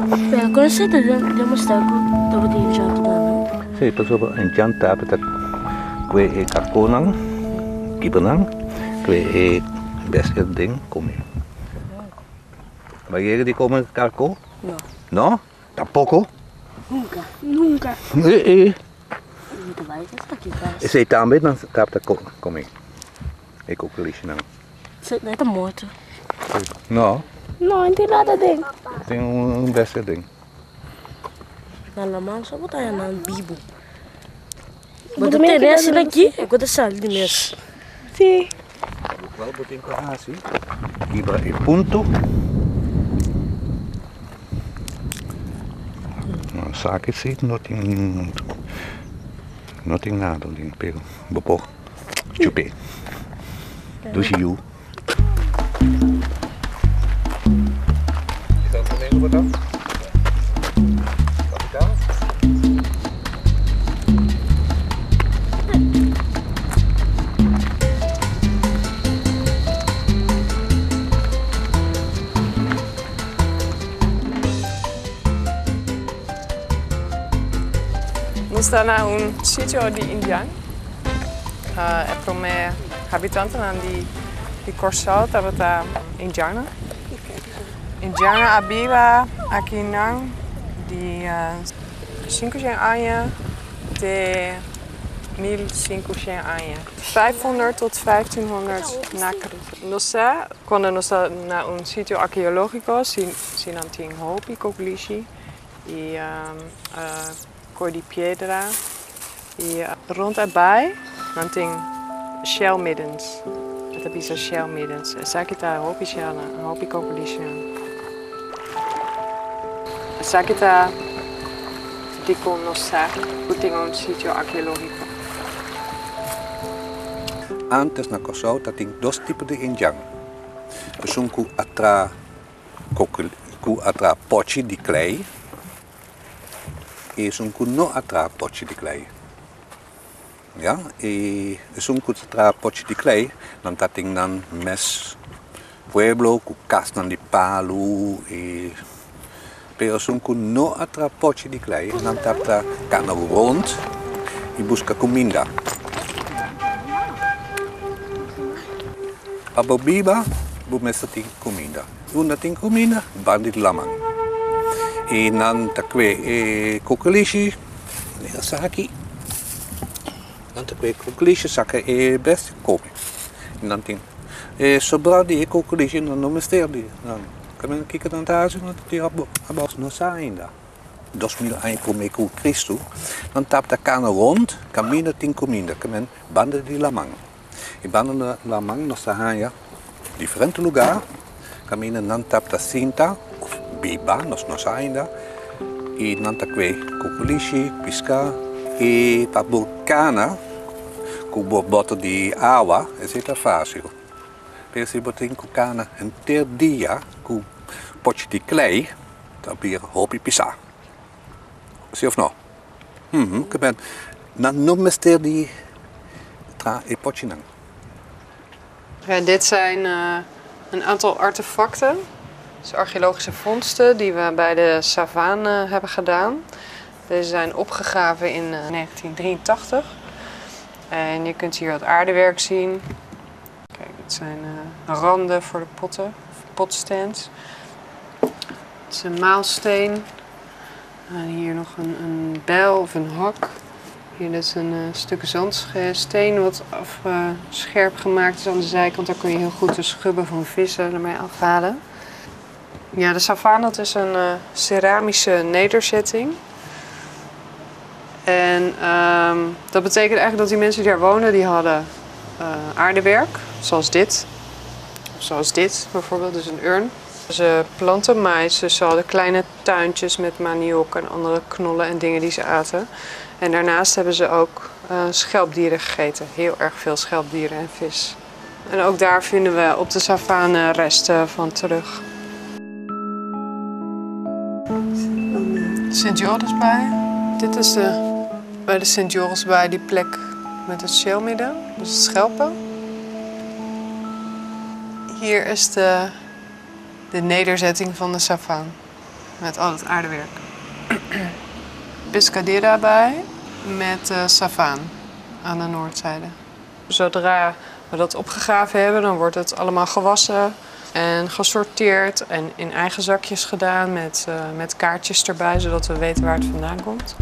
Conoscete abbiamo stato dopo di giorno danno? Sì, persoonlijk in Jan tapen dat kwe e kakonang, kibenang, kwe e best ding kom je. Maar jullie die komen karko? No. No? Tampoco? Nunca. Nunca. Muito vai que aqui tá. E se também não tap dat kom je. Ik ook wel eens nou. Você não tá morto. No? Não, não tem nada dele. Tem best ding. Na mão só botar na bibo. Botar nesse daqui, é quando sai de mês. Sim. Wel botin ko asi. Iba e punto. Nou, sakit zit nothing nada din pero bopo. Chupe. Dus you. Is dat een wat dan? Kapitaal? Está na sitio di Indian. Come habitanten aan di Corsal, tabata Indiana. Indiana abiva aqui nang di 500 anos de 1500 anos. 500 tot 1500 na Cristo. Nossa, quando nossa na sitio arqueológico sin anting hopi coglici e Cor di Piedra e rond erbij nanting shell middens. Dat heb je shell middens. Sakita hopi shell, hopi coglici. Sakita dico nossa, puting un sitio arqueológico. Antes na Kosovo dat ting dos tipos de injang. Sunku atra pochi di klei. E sunku no atra pochi di klei. Ja, e sunku atra pochi di klei, dan tating nan mes pueblo ku kas nan di palu e pero sunku no atra pochi di klei, dan tapta kana rond e busca comida. Abobiba, bumesta ting comida. Una ting comida, bandit lamang. E nan takwe e kokolishi, saki. Nan takwe kokolishi saka e best kopi. Nan ting e sobra di kokolishi nan no mister di. Nan kamen kika dan tazo nan ti abos no sa ainda. 2000 anos por Cristo, dan tapta kana rond, camina ting comida, kamen banda di lamang. E banda lamang nos sahaya diferente lugar, camina nan tapta cinta, biba nos ainda, e nan takwe kukulishi, pisca, e pa vulcana, ku bota di água, é fácil. Pero se botin ku cana enter dia, ku potje di klei, dan bier hopi pisa. Zie of no? Que ben, nan no mester di tra e potje nang. Ja, dit zijn een aantal artefacten, dus archeologische vondsten die we bij de Savane hebben gedaan. Deze zijn opgegraven in 1983 en je kunt hier wat aardewerk zien. Kijk, dit zijn randen voor de potten, potstands. Het is een maalsteen. En hier nog een bijl of een hak. Hier is een stuk zandsteen wat scherp gemaakt is aan de zijkant. Daar kun je heel goed de schubben van vissen ermee afhalen. Ja, de Savane is een ceramische nederzetting. En dat betekent eigenlijk dat die mensen die daar wonen, die hadden aardewerk, zoals dit. Of zoals dit bijvoorbeeld, dus een urn. Ze planten mais, dus ze hadden kleine tuintjes met maniok en andere knollen en dingen die ze aten. En daarnaast hebben ze ook schelpdieren gegeten. Heel erg veel schelpdieren en vis. En ook daar vinden we op de Savane resten van terug. Sint-Jorisbaai. Dit is bij de Sint-Jorisbaai die plek met het shellmidden, dus het schelpen. Hier is de nederzetting van de Savane. met al het aardewerk. Pescadera bij met savaan aan de noordzijde. Zodra we dat opgegraven hebben, dan wordt het allemaal gewassen en gesorteerd en in eigen zakjes gedaan met kaartjes erbij, zodat we weten waar het vandaan komt.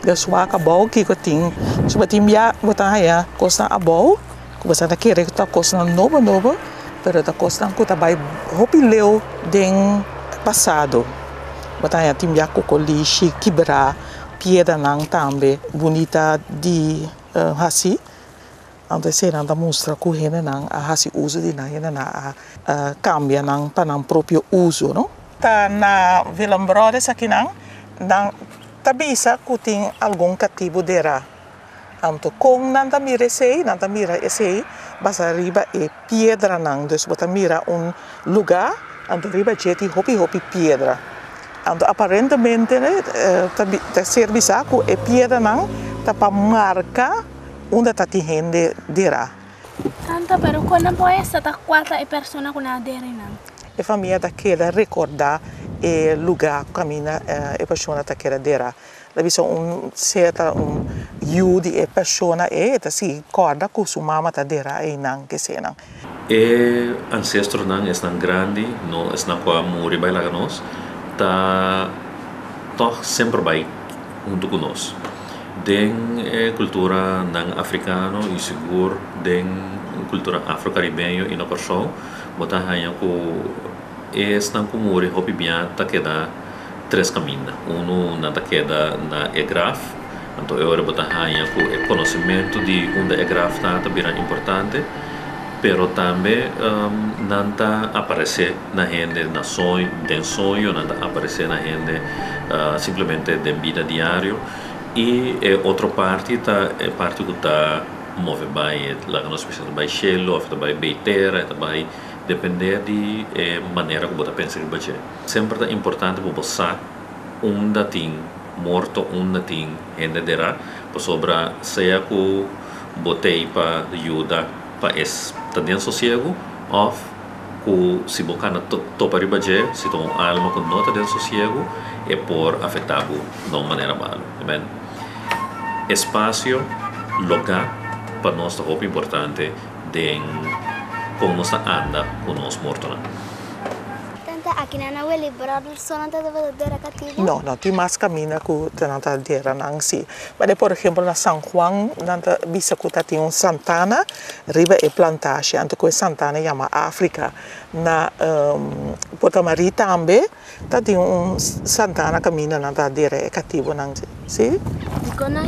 Dus waka bau kiko ting so tim ya bota ya costa abau ko basa ta kere ta costa nobo pero ta costa ko ta bai hopi leu den passado bota ya tim ya ko lishi kibra pieda nang tambe bonita di hasi ante sera da mostra ku hene nang a hasi uso di na hene na cambia nang panang proprio uso no ta na Willem Brothers aqui nang dan tabisa kuting algum cativo dera. Anto com nanta mira esse basa riba e piedra nang, dus bota mira lugar, anto riba jeti hopi piedra. Anto aparentemente ta servisa ku e piedra nang tapa marca onde tati hende dera. Tanta pero quando poi è stata quattro persone con la dera nang. E famiglia da queda ricordar e lugar cammina e persona ta queda dera. La visa certa judi e persona e ta si corda ku su mama ta dera e nang que sena. E ancestro nang es nang grande, no es nang qua muri by laga nos, ta toch sempre by junto con nos. Den cultura nang africano e seguro den cultura afro-caribenho e no persona, bota hanya ku es nang ku muri hopi bia ta queda tres caminhos. Na ta queda na EGRAF, então eu bota hanya ku e conhecimento de onde EGRAF tá bem importante, pero também nanta aparece na gente na sonho, nanta aparece na gente simplesmente de vida diário e outra parte tá parte que tá move by lá nós precisamos by cielo, ou by terra, by depender de maneira como você pensa que vai sempre é importante para você onde tem morto, onde tem gente dera, para sobra seja que botei para ajuda para esse dentro sossego, ou que se você não topa riba se tem uma alma que não está dentro sossego, é por afetar de uma maneira mal. Espaço, lugar para nós é muito importante de como nós anda com nós mortos. Tanta aqui na Willy Brothers só não tá dera cativo? No, tu mais caminha com tanta dera nang si. Mas por exemplo na San Juan, nanta bisa ku tem Santana, riba e plantage, anto ko Santana chama África. Na Porto Mari também, tá tem Santana caminha nanta dera e cativo nang si. Dico na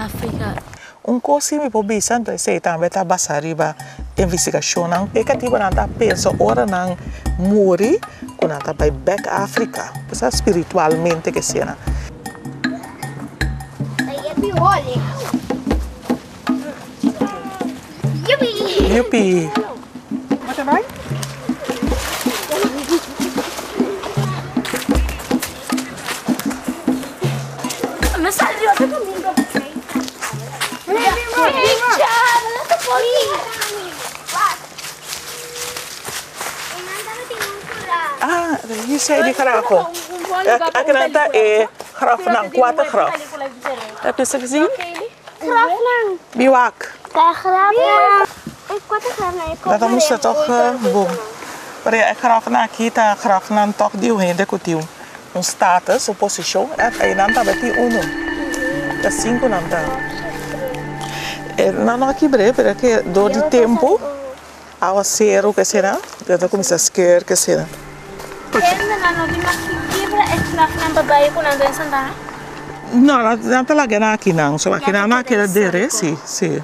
África. Coisa me pode pensar, então sei também tá basa riba investigação nang e cativo nanta pensa ora nang muri ku nanta by back África, pensa espiritualmente que cena. Yupi. Wat erbij? Ma salvi otro conmigo. Ah, hier zei die graag op. Ik nanta e graaf nang kwata graaf. Heb je ze gezien? Graaf nang. Biwak. Graaf nang. Quatro graaf nang. Dat moest toch boom. Maar ik graaf nang kita graaf nang toch die hende kutiu. Un status, un position, e nanta beti uno. Da cinco nanta. Não aqui breve, porque do de tempo, ao zero que será, já começa a esquer que será. Não, não está lá aqui não, só aqui não aquela dele, sim, sim.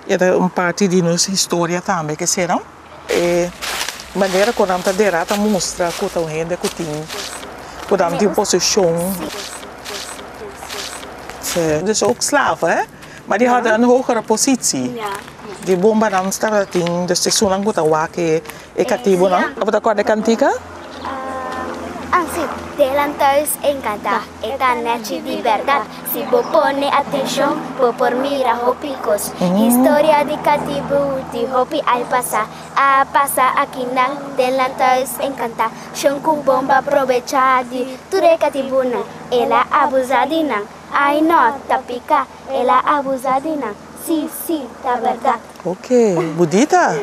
É parte de nossa história também que será. E maneira como nanta dera tá mostra que o rende que tem Portanto, die position. Dus ook slaven, hè? Maar die hadden een hogere positie. Ja. Die bomba dan staat in, dus het is zo lang goed aan waken. Ik had die bonan. Op de korte kantika? Assim, delan thuis encanta, eta neti de verdad. Si vos pone atención, vos por mira hopicos. Historia de catibu, di hopi al pasa. A pasa aquí nang, delan thuis encanta. Shonku bomba aprovecha di ture catibuna. Ela abusadina. Ay no, tapika, ela abusadina. Sí, la verdad. Ok, budita.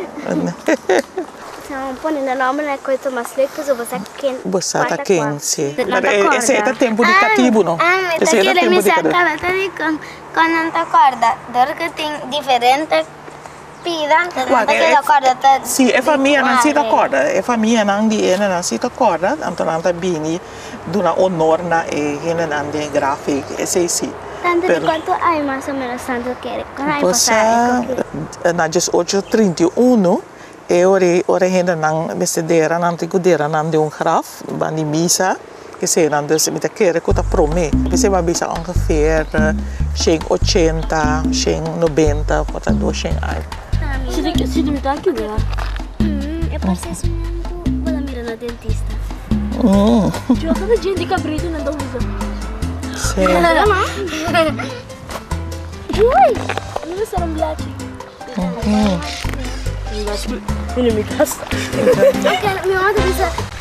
Stiamo ponendo nome na coisa mais legal, você quem. Você tá quem, sim. Mas esse é o tempo de cativo, não? Esse é o tempo de cativo. Con não te acorda, dor que tem diferente pida, não te acorda. Sim, é família não se acorda. É família não de não se acorda. Então não tá bem, dona honor na ena não de gráfico, esse sim. Tanto de quanto hay más o menos tanto quiere. Você na 1831 ora ainda não bestedera não te cuidera não de graf van die misa que se dan dus met de kerk wat prome você vai bisa ongeveer 80 90 wat dan door ai Se tu me tá aqui dela. É processo muito vou mira na dentista. Eu cada dia de cabrito não dá usa. Sim. Ui, Não será black. Ini mi casa. minha mãe disse